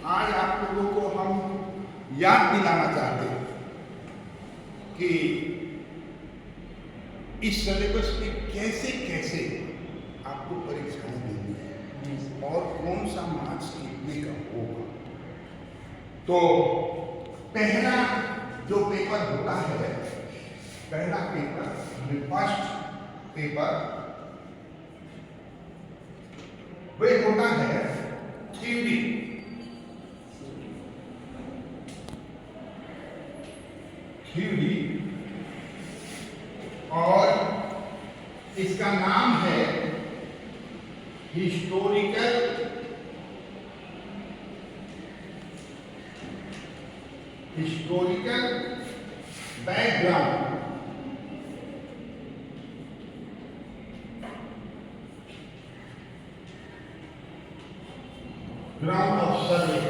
आज आप लोगों को हम याद दिलाना चाहते हैं कि इस सिलेबस में कैसे कैसे आपको परीक्षाएं देनी है और कौन सा मार्क्स कितने का होगा। तो पहला जो पेपर होता है, पहला पेपर फर्स्ट पेपर वह होता है थ्योरी। और इसका नाम है हिस्टोरिकल बैकग्राउंड। ग्राउंड ऑफ सर्वे।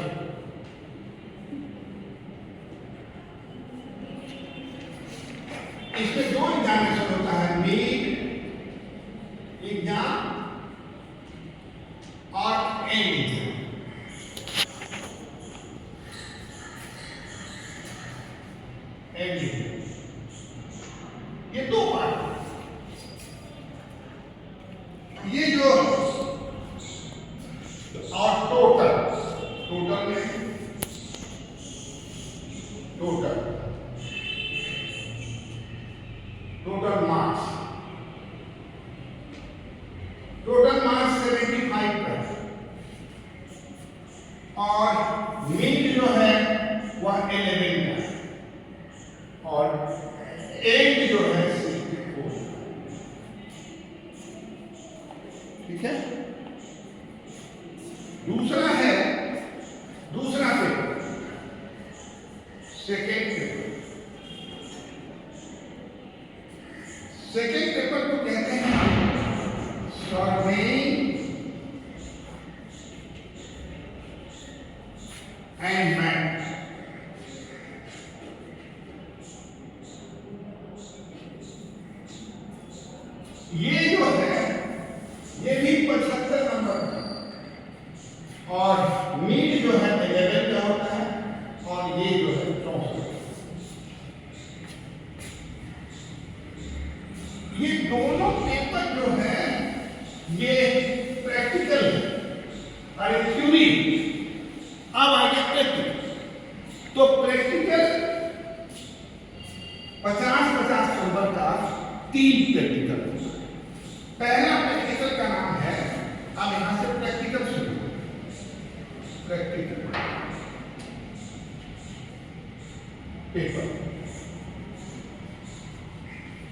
इसमें दो एग्जामिनेशन होता है, मीड एग्जाम और एंड एग्जाम। ये दो पार्ट। ये जो और टोटल में टोटल मार्क्स 75 का और मीड जो है वह 11 का और एंड जो है 64। ठीक है। दूसरा पेपर सेकेंड पेपर को कहते हैं सर्वेइंग एंड मैप। ये जो है ये भी 75 नंबर का और मीड जो है 11 का होता है और ये जो है 64। ये दोनों पेपर जो है ये प्रैक्टिकल और थ्योरी। अब आगे प्रैक्टिकल। तो प्रैक्टिकल 50-50 नंबर का 3 प्रैक्टिकल। पहला प्रैक्टिकल का नाम है, अब यहां से प्रैक्टिकल शुरू। प्रैक्टिकल पेपर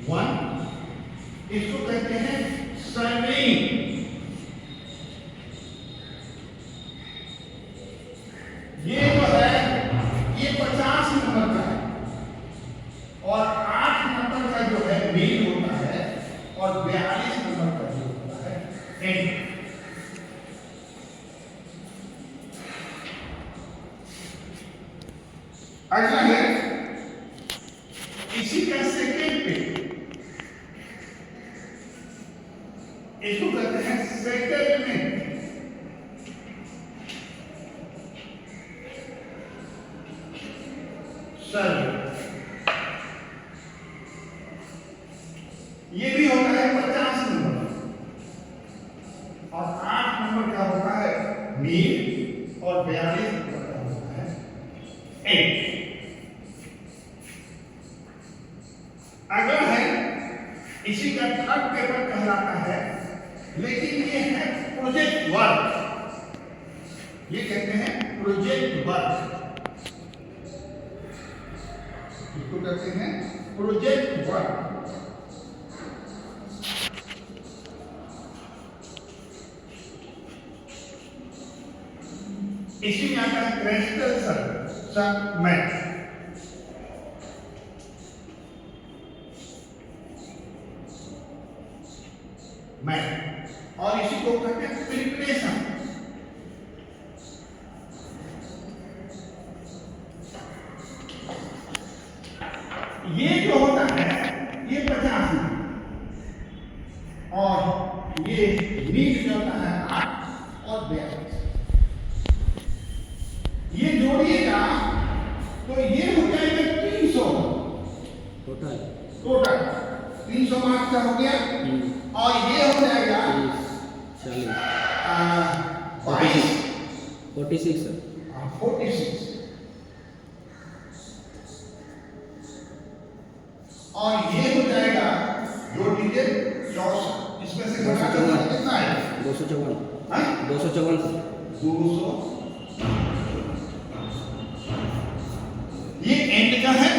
1, इसको कहते हैं सर्वेइंग। ये जो है ये 50 नंबर का है और 8 नंबर का जो है मीड होता है और 42 नंबर का जो होता है एंड। अगला है इसी का सेकेंड पेपर, इसको कहते हैं सेटलमेंट। ये भी होता है 50 नंबर और 8 नंबर का होता है मीड और 42 नंबर का होता है एंड। अगला है इसी का थर्ड पेपर कहलाता है, लेकिन ये है प्रोजेक्ट वर्क। ये कहते हैं प्रोजेक्ट वर्क, इसको कहते हैं प्रोजेक्ट वर्क। इसी में आता है क्रिस्टल मैथ। और इसी को कहते हैं प्रिपरेशन। ये जो होता है ये 50 और ये मीड जो होता है 8 और 42। तो ये हो जाएगा 300 टोटल टोटल 300 मार्क्स का हो गया। और ये हो जाएगा 40 46 46 सर। 46 और ये हो जाएगा जो दीजिए 64 इसमें से घटा दो कितना आएगा 254 हाँ 254 सर। 200 ये एंड का है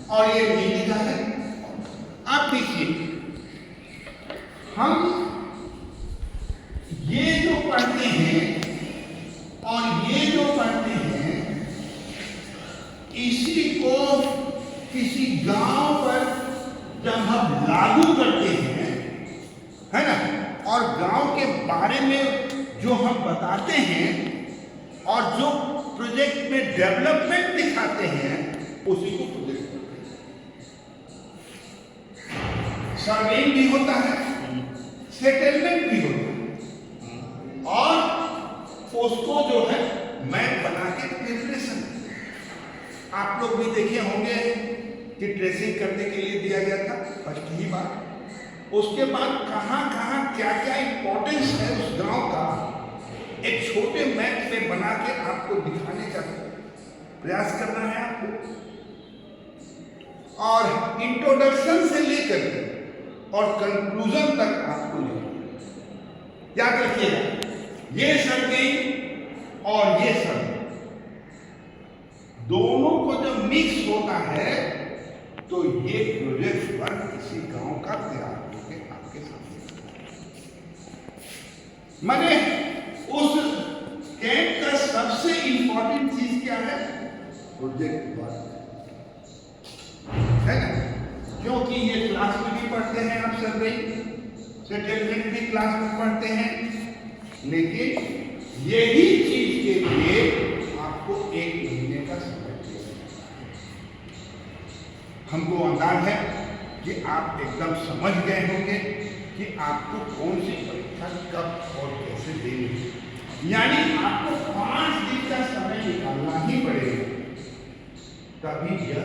और ये मीन का है। आप देखिए हम ये जो पढ़ते हैं और ये जो पढ़ते हैं इसी को किसी गांव पर जब हम लागू करते हैं है ना और गांव के बारे में जो हम बताते हैं और जो प्रोजेक्ट में डेवलपमेंट दिखाते हैं उसी को प्रोजेक्ट करते हैं। सर्वेइंग भी होता है सेटलमेंट भी होता है और उसको जो है मैप बना के प्रिपरेशन आप लोग भी देखे होंगे कि ट्रेसिंग करने के लिए दिया गया था फर्स्ट ही बार। उसके बाद कहां कहां क्या क्या इंपॉर्टेंस है उस गांव का एक छोटे मैप में बना के आपको दिखाने का प्रयास करना है आपको। और इंट्रोडक्शन से लेकर और कंक्लूजन तक आपको याद रखिएगा ये सर्वे और ये सर्वे दोनों को जब मिक्स होता है तो ये प्रोजेक्ट वर्क किसी गांव का तैयार होकर आपके सामने मैंने उस कैंप का सबसे इंपॉर्टेंट चीज क्या है प्रोजेक्ट वर्क है ना क्योंकि ये क्लास में भी पढ़ते हैं आप सर्वे सेटलमेंट भी क्लास में पढ़ते हैं लेकिन यही चीज के लिए आपको 1 महीने का समय चाहिए। हमको अंदाज है कि आप एकदम समझ गए होंगे कि आपको कौन सी परीक्षा कब और कैसे देनी है। यानी आपको 5 दिन का समय निकालना ही पड़ेगा तभी यह